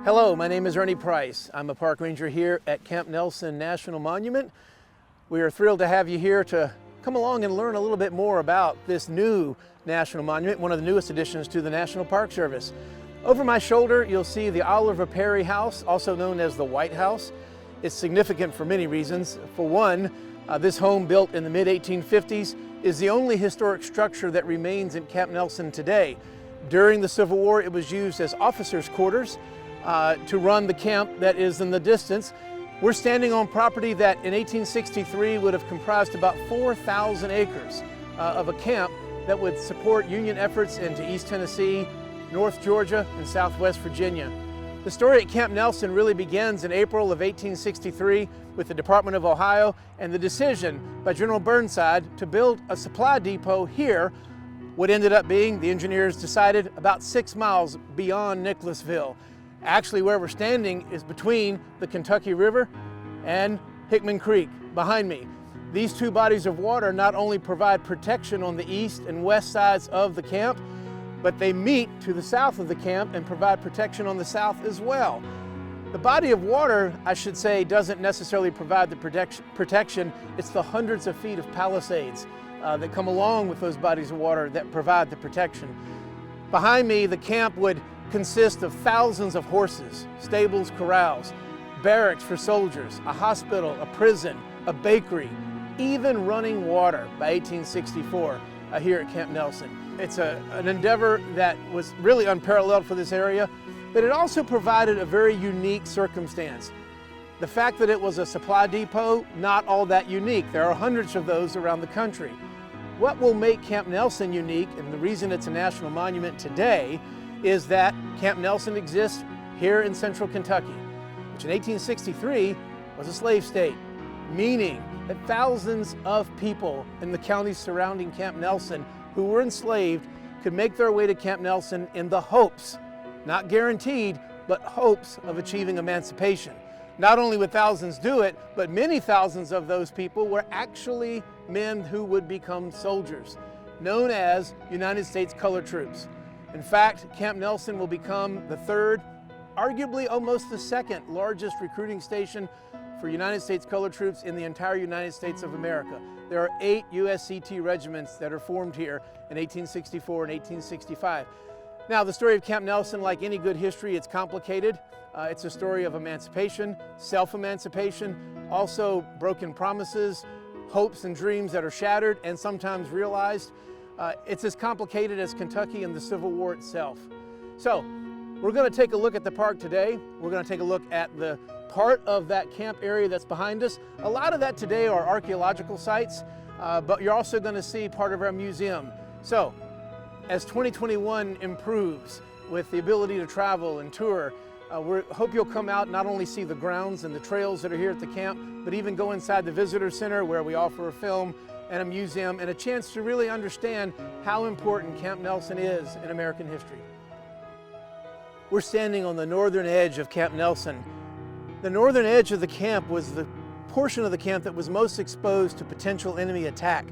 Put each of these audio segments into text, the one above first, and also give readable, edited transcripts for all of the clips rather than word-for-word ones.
Hello, my name is Ernie Price. I'm a park ranger here at Camp Nelson National Monument. We are thrilled to have you here to come along and learn a little bit more about this new national monument, one of the newest additions to the National Park Service. Over my shoulder, you'll see the Oliver Perry House, also known as the White House. It's significant for many reasons. For one, this home, built in the mid-1850s, is the only historic structure that remains in Camp Nelson today. During the Civil War, it was used as officers' quarters to run the camp that is in the distance. We're standing on property that in 1863 would have comprised about 4,000 acres of a camp that would support Union efforts into East Tennessee, North Georgia, and Southwest Virginia. The story at Camp Nelson really begins in April of 1863 with the Department of Ohio and the decision by General Burnside to build a supply depot here. What ended up being, the engineers decided, about 6 miles beyond Nicholasville. Actually, where we're standing is between the Kentucky River and Hickman Creek behind me. These two bodies of water not only provide protection on the east and west sides of the camp, but they meet to the south of the camp and provide protection on the south as well. The body of water, I should say, doesn't necessarily provide the protection. It's the hundreds of feet of palisades that come along with those bodies of water that provide the protection. Behind me, the camp would consist of thousands of horses, stables, corrals, barracks for soldiers, a hospital, a prison, a bakery, even running water by 1864 here at Camp Nelson. It's an endeavor that was really unparalleled for this area, but it also provided a very unique circumstance. The fact that it was a supply depot, not all that unique. There are hundreds of those around the country. What will make Camp Nelson unique, and the reason it's a national monument today, is that Camp Nelson exists here in central Kentucky, which in 1863 was a slave state, meaning that thousands of people in the counties surrounding Camp Nelson who were enslaved could make their way to Camp Nelson in the hopes, not guaranteed, but hopes of achieving emancipation. Not only would thousands do it, but many thousands of those people were actually men who would become soldiers, known as United States Colored Troops. In fact, Camp Nelson will become the third, arguably almost the second largest recruiting station for United States Colored Troops in the entire United States of America. There are 8 USCT regiments that are formed here in 1864 and 1865. Now, the story of Camp Nelson, like any good history, it's complicated. It's a story of emancipation, self-emancipation, also broken promises, hopes and dreams that are shattered and sometimes realized. It's as complicated as Kentucky and the Civil War itself. So, we're going to take a look at the park today. We're going to take a look at the part of that camp area that's behind us. A lot of that today are archaeological sites, but you're also going to see part of our museum. So, as 2021 improves with the ability to travel and tour, we hope you'll come out and not only see the grounds and the trails that are here at the camp, but even go inside the visitor center where we offer a film and a museum and a chance to really understand how important Camp Nelson is in American history. We're standing on the northern edge of Camp Nelson. The northern edge of the camp was the portion of the camp that was most exposed to potential enemy attack,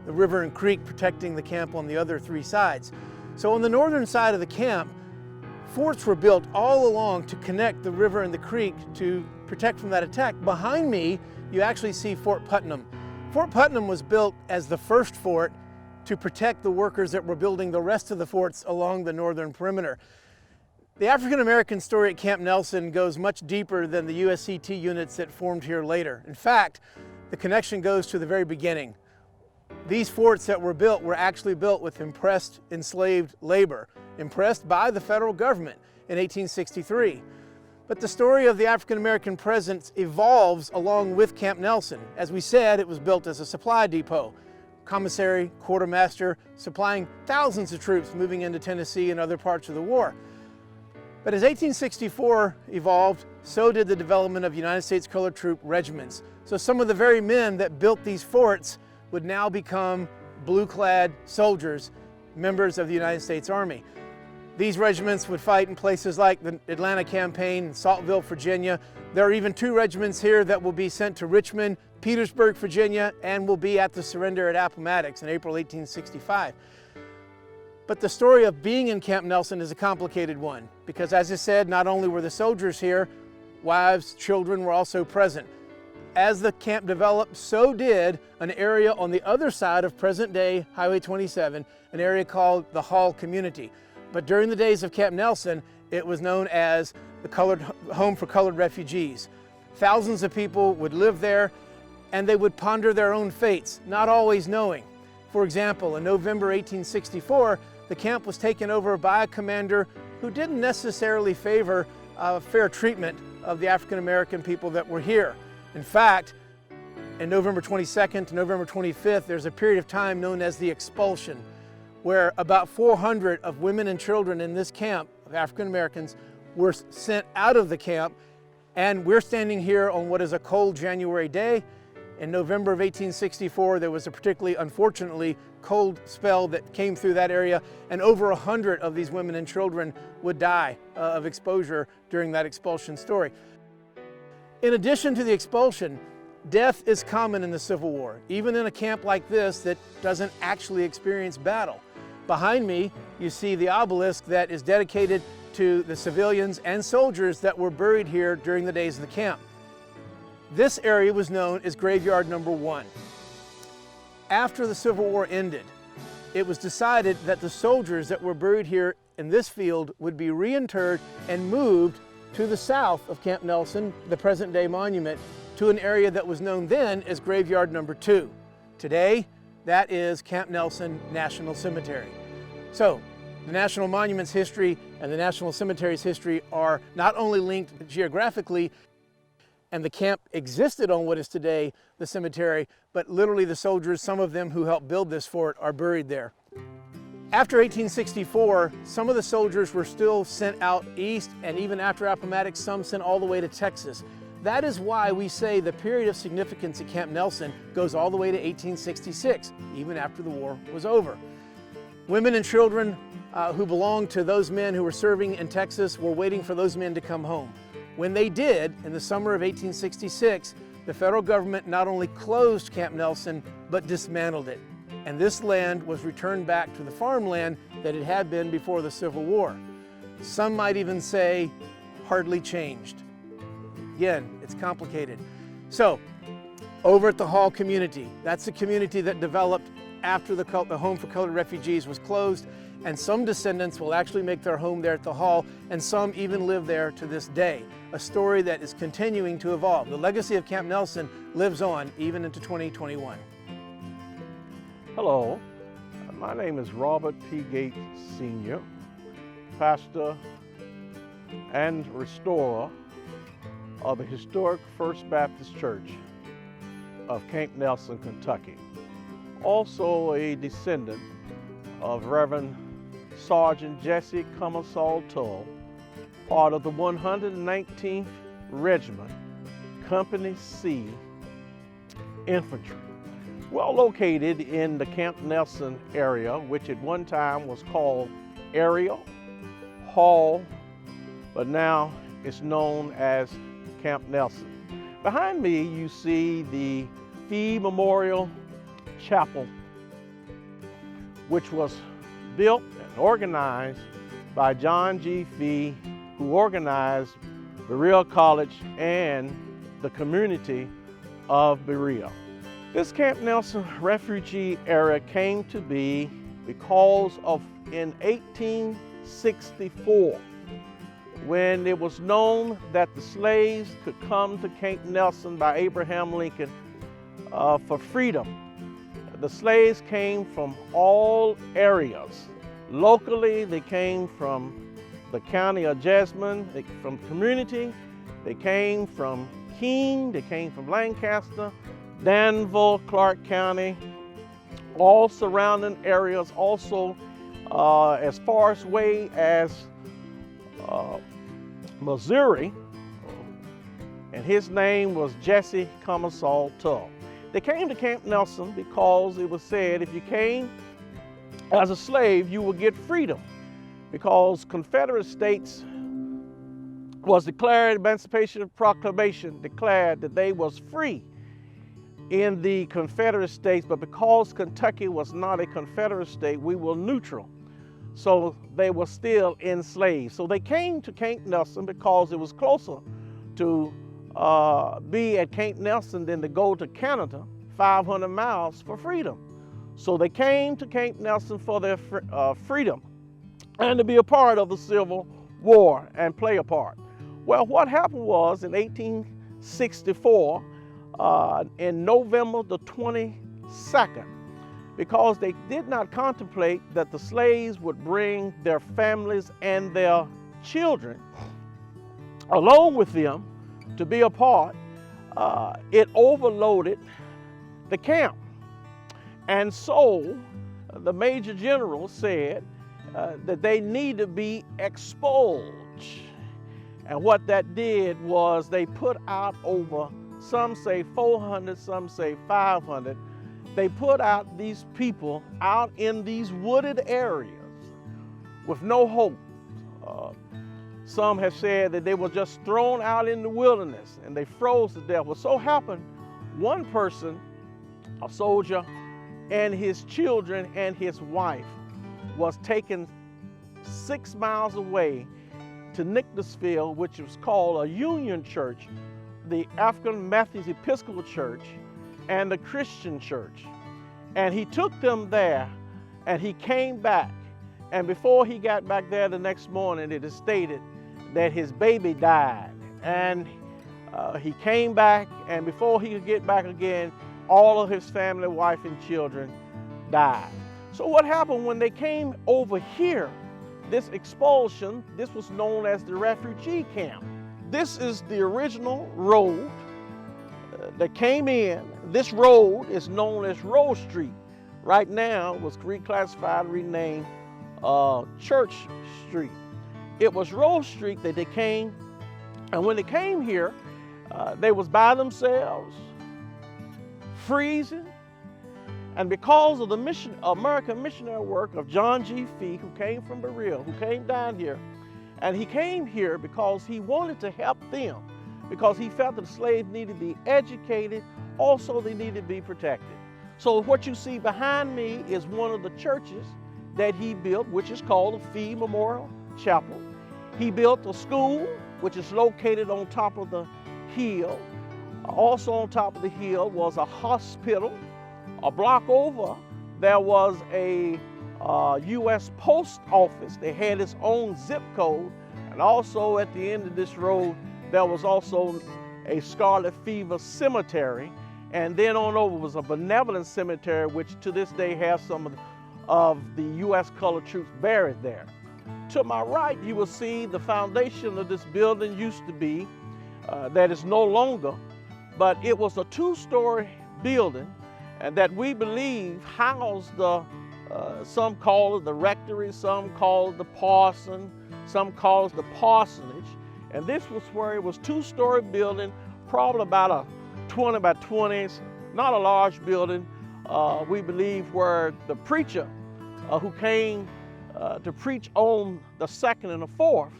the river and creek protecting the camp on the other 3 sides. So on the northern side of the camp, forts were built all along to connect the river and the creek to protect from that attack. Behind me, you actually see Fort Putnam. Fort Putnam was built as the first fort to protect the workers that were building the rest of the forts along the northern perimeter. The African American story at Camp Nelson goes much deeper than the USCT units that formed here later. In fact, the connection goes to the very beginning. These forts that were actually built with impressed enslaved labor, impressed by the federal government in 1863. But the story of the African American presence evolves along with Camp Nelson. As we said, it was built as a supply depot. Commissary, quartermaster, supplying thousands of troops moving into Tennessee and other parts of the war. But as 1864 evolved, so did the development of United States Colored Troop regiments. So some of the very men that built these forts would now become blue-clad soldiers, members of the United States Army. These regiments would fight in places like the Atlanta Campaign, Saltville, Virginia. There are even 2 regiments here that will be sent to Richmond, Petersburg, Virginia, and will be at the surrender at Appomattox in April 1865. But the story of being in Camp Nelson is a complicated one because, as I said, not only were the soldiers here, wives, children were also present. As the camp developed, so did an area on the other side of present-day Highway 27, an area called the Hall community. But during the days of Camp Nelson, it was known as the home for colored refugees. Thousands of people would live there, and they would ponder their own fates, not always knowing. For example, in November 1864, the camp was taken over by a commander who didn't necessarily favor fair treatment of the African American people that were here. In fact, in November 22nd to November 25th, there's a period of time known as the expulsion, where about 400 of women and children in this camp of African Americans were sent out of the camp. And we're standing here on what is a cold January day. In November of 1864, there was a particularly, unfortunately, cold spell that came through that area, and over 100 of these women and children would die of exposure during that expulsion story. In addition to the expulsion, death is common in the Civil War, even in a camp like this that doesn't actually experience battle. Behind me, you see the obelisk that is dedicated to the civilians and soldiers that were buried here during the days of the camp. This area was known as Graveyard Number 1. After the Civil War ended, it was decided that the soldiers that were buried here in this field would be reinterred and moved to the south of Camp Nelson, the present-day monument, to an area that was known then as Graveyard Number 2. Today, that is Camp Nelson National Cemetery. So, the National Monument's history and the National Cemetery's history are not only linked geographically, and the camp existed on what is today the cemetery, but literally the soldiers, some of them who helped build this fort, are buried there. After 1864, some of the soldiers were still sent out east, and even after Appomattox, some sent all the way to Texas. That is why we say the period of significance at Camp Nelson goes all the way to 1866, even after the war was over. Women and children who belonged to those men who were serving in Texas were waiting for those men to come home. When they did, in the summer of 1866, the federal government not only closed Camp Nelson, but dismantled it. And this land was returned back to the farmland that it had been before the Civil War. Some might even say, hardly changed. Again, it's complicated. So, over at the Hall community, that's the community that developed after the home for colored refugees was closed, and some descendants will actually make their home there at the Hall, and some even live there to this day. A story that is continuing to evolve. The legacy of Camp Nelson lives on even into 2021. Hello, my name is Robert P. Gates Sr., pastor and restorer of the historic First Baptist Church of Camp Nelson, Kentucky. Also a descendant of Reverend Sergeant Jesse Comersall Tull, part of the 119th Regiment, Company C Infantry. Well located in the Camp Nelson area, which at one time was called Area Hall, but now it's known as Camp Nelson. Behind me, you see the Fee Memorial Chapel, which was built and organized by John G. Fee, who organized Berea College and the community of Berea. This Camp Nelson refugee area came to be because of in 1864, when it was known that the slaves could come to Camp Nelson by Abraham Lincoln for freedom. The slaves came from all areas. Locally, they came from the county of Jessamine, from community. They came from King, they came from Lancaster, Danville, Clark County, all surrounding areas, also as far away as Missouri, and his name was Jesse Comersall Tull. They came to Camp Nelson because it was said if you came as a slave, you would get freedom, because Confederate States was declared, Emancipation Proclamation declared that they was free in the Confederate States, but because Kentucky was not a Confederate state, we were neutral. So they were still enslaved. So they came to Camp Nelson because it was closer to be at Camp Nelson than to go to Canada, 500 miles for freedom. So they came to Camp Nelson for their freedom and to be a part of the Civil War and play a part. Well, what happened was in 1864, in November the 22nd, because they did not contemplate that the slaves would bring their families and their children along with them to be a part, it overloaded the camp. And so the Major General said that they need to be expelled. And what that did was they put out over, some say 400, some say 500. They put out these people out in these wooded areas with no hope. Some have said that they were just thrown out in the wilderness and they froze to death. Well, so happened, one person, a soldier, and his children and his wife was taken 6 miles away to Nicholasville, which was called a Union Church, the African Methodist Episcopal Church, and the Christian Church. And he took them there and he came back. And before he got back there the next morning, it is stated that his baby died. And he came back, and before he could get back again, all of his family, wife and children died. So what happened when they came over here, this expulsion, this was known as the refugee camp. This is the original road that came in. This road is known as Rose Street. Right now it was reclassified, renamed Church Street. It was Rose Street that they came, and when they came here, they was by themselves, freezing, and because of the American missionary work of John G. Fee, who came from Berea, who came down here, and he came here because he wanted to help them, because he felt that the slaves needed to be educated, also they needed to be protected. So what you see behind me is one of the churches that he built, which is called the Fee Memorial Chapel. He built a school, which is located on top of the hill. Also on top of the hill was a hospital. A block over, there was a U.S. Post Office. They had its own zip code. And also at the end of this road, there was also a Scarlet Fever cemetery. And then on over was a benevolent cemetery, which to this day has some of the U.S. colored troops buried there. To my right, you will see the foundation of this building used to be, that is no longer, but it was a two-story building, and that we believe housed the, some call it the rectory, some call it the parson, some call it the parsonage. And this was where it was two-story building, probably about a 20 by 20, not a large building. We believe where the preacher who came to preach on the 2nd and the 4th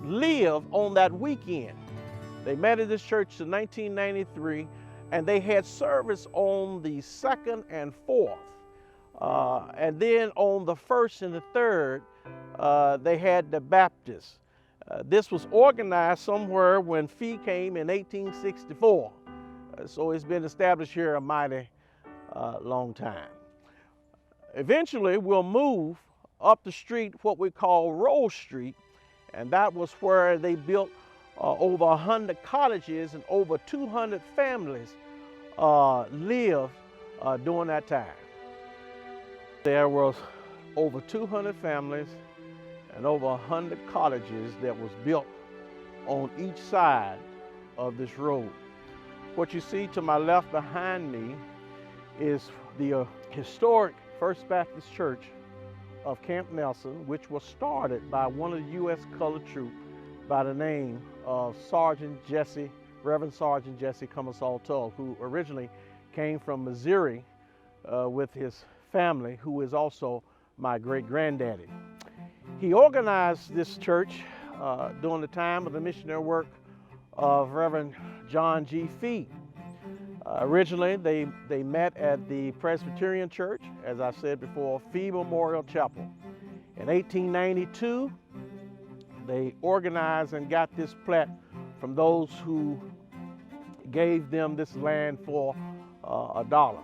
lived on that weekend. They met at this church in 1993, and they had service on the 2nd and 4th. And then on the 1st and the 3rd, they had the Baptists. This was organized somewhere when Fee came in 1864. So it's been established here a mighty long time. Eventually, we'll move up the street, what we call Rose Street, and that was where they built over 100 cottages and over 200 families lived during that time. There was over 200 families and over 100 cottages that was built on each side of this road. What you see to my left behind me is the historic First Baptist Church of Camp Nelson, which was started by one of the U.S. colored troops by the name of Reverend Sergeant Jesse Cummersall-Tull, who originally came from Missouri with his family, who is also my great-granddaddy. He organized this church during the time of the missionary work of Reverend John G. Fee. Originally, they met at the Presbyterian Church, as I said before, Fee Memorial Chapel. In 1892, they organized and got this plat from those who gave them this land for $1.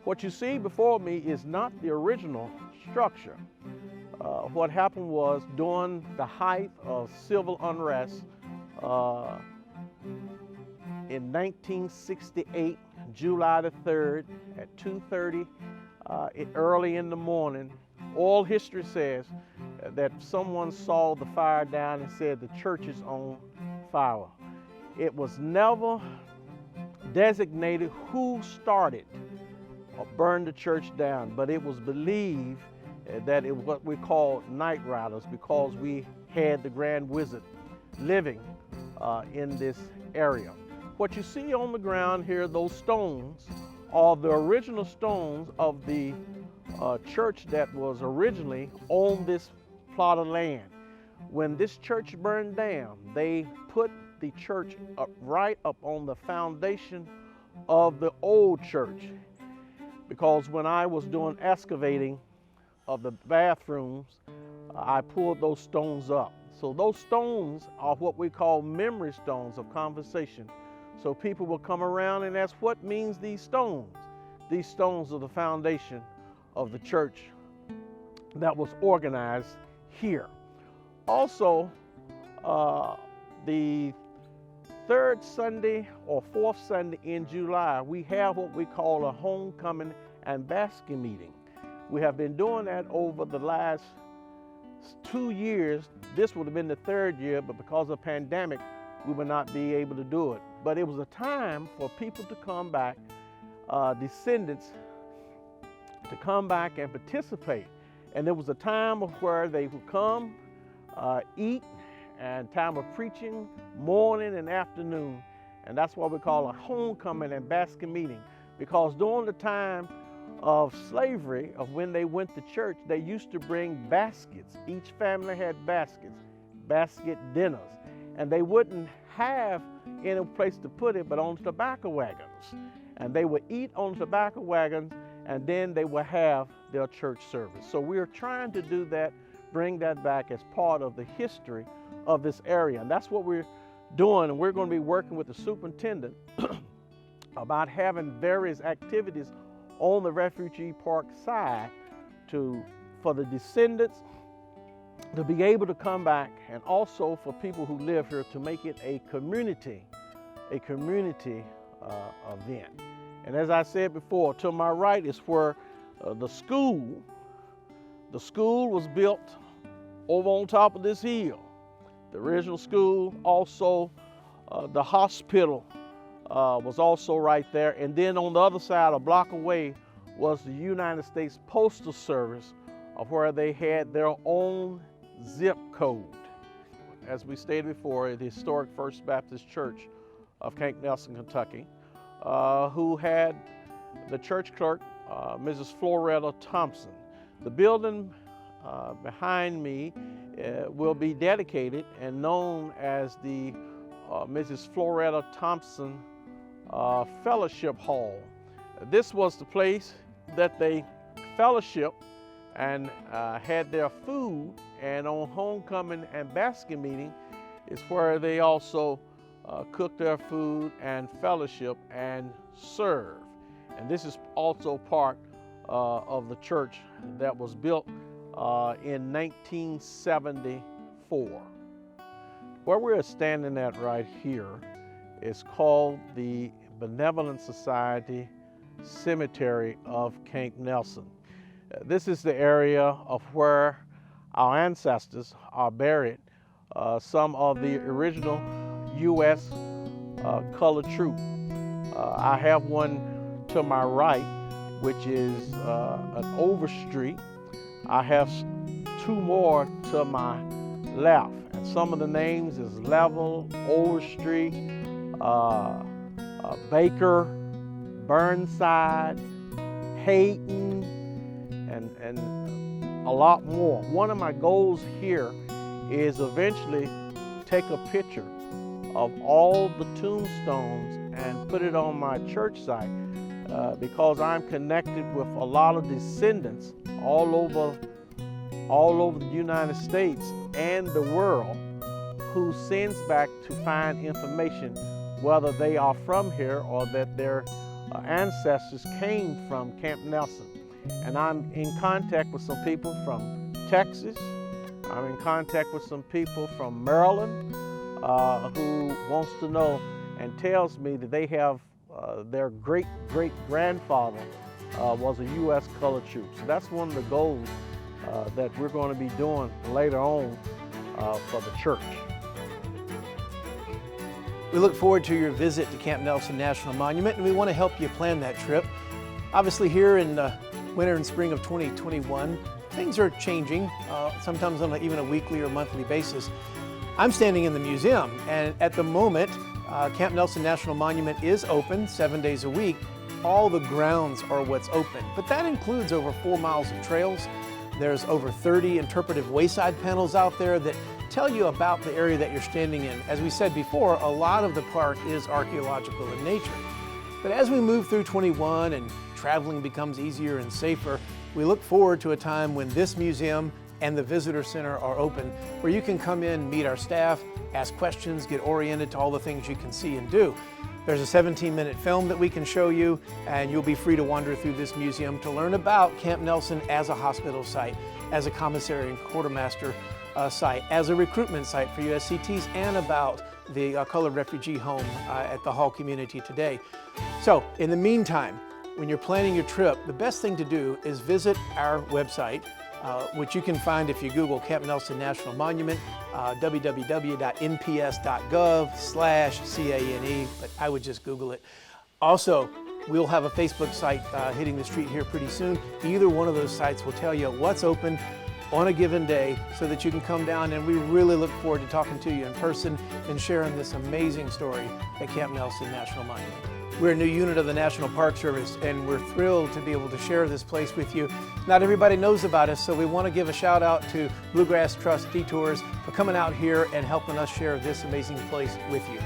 What you see before me is not the original structure. What happened was during the height of civil unrest in 1968, July the 3rd at 2:30 early in the morning, oral history says that someone saw the fire down and said the church is on fire. It was never designated who started or burned the church down, but it was believed that it was what we call night riders, because we had the Grand Wizard living in this area. What you see on the ground here, those stones, are the original stones of the church that was originally on this plot of land. When this church burned down, they put the church right up on the foundation of the old church, because when I was doing excavating of the bathrooms, I pulled those stones up. So those stones are what we call memory stones of conversation. So people will come around and ask, what means these stones? These stones are the foundation of the church that was organized here. Also, the third Sunday or fourth Sunday in July, we have what we call a homecoming and basket meeting. We have been doing that over the last 2 years. This would have been the third year, but because of pandemic, we would not be able to do it. But it was a time for people to come back, descendants, to come back and participate. And there was a time of where they would come, eat, and time of preaching, morning and afternoon. And that's what we call a homecoming and basket meeting. Because during the time of slavery, of when they went to church, they used to bring baskets. Each family had baskets, basket dinners. And they wouldn't have any place to put it but on tobacco wagons. And they would eat on tobacco wagons, and then they would have their church service. So we're trying to do that, bring that back as part of the history of this area. And that's what we're doing. And we're going to be working with the superintendent about having various activities on the refugee park side for the descendants to be able to come back, and also for people who live here to make it a community event. And as I said before, to my right is where the school was built over on top of this hill. The original school, also the hospital was also right there. And then on the other side, a block away, was the United States Postal Service, of where they had their own zip code. As we stated before, the historic First Baptist Church of Camp Nelson, Kentucky, who had the church clerk, Mrs. Floretta Thompson. The building behind me will be dedicated and known as the Mrs. Floretta Thompson Fellowship Hall. This was the place that they fellowshiped and had their food, and on homecoming and basket meeting is where they also cook their food and fellowship and serve. And this is also part of the church that was built in 1974. Where we're standing at right here is called the Benevolent Society Cemetery of Camp Nelson. This is the area of where our ancestors are buried, some of the original U.S. colored troop. I have one to my right, which is an Overstreet. I have two more to my left, and some of the names is Level, Overstreet, Baker, Burnside, Hayton, and a lot more. One of my goals here is eventually take a picture of all the tombstones and put it on my church site because I'm connected with a lot of descendants all over the United States and the world who sends back to find information, whether they are from here or that their ancestors came from Camp Nelson. And I'm in contact with some people from Texas. I'm in contact with some people from Maryland who wants to know and tells me that they have their great-great-grandfather was a U.S. colored trooper. So that's one of the goals that we're going to be doing later on for the church. We look forward to your visit to Camp Nelson National Monument, and we want to help you plan that trip. Obviously here in the winter and spring of 2021, things are changing, sometimes on even a weekly or monthly basis. I'm standing in the museum, and at the moment, Camp Nelson National Monument is open 7 days a week. All the grounds are what's open, but that includes over 4 miles of trails. There's over 30 interpretive wayside panels out there that tell you about the area that you're standing in. As we said before, a lot of the park is archaeological in nature. But as we move through 21 and traveling becomes easier and safer, we look forward to a time when this museum and the visitor center are open, where you can come in, meet our staff, ask questions, get oriented to all the things you can see and do. There's a 17-minute film that we can show you, and you'll be free to wander through this museum to learn about Camp Nelson as a hospital site, as a commissary and quartermaster site, as a recruitment site for USCTs, and about the colored refugee home at the Hall community today. So in the meantime, when you're planning your trip, the best thing to do is visit our website, which you can find if you Google Camp Nelson National Monument, www.nps.gov/CANE, but I would just Google it. Also, we'll have a Facebook site hitting the street here pretty soon. Either one of those sites will tell you what's open on a given day so that you can come down, and we really look forward to talking to you in person and sharing this amazing story at Camp Nelson National Monument. We're a new unit of the National Park Service, and we're thrilled to be able to share this place with you. Not everybody knows about us, so we want to give a shout out to Bluegrass Trust deTours for coming out here and helping us share this amazing place with you.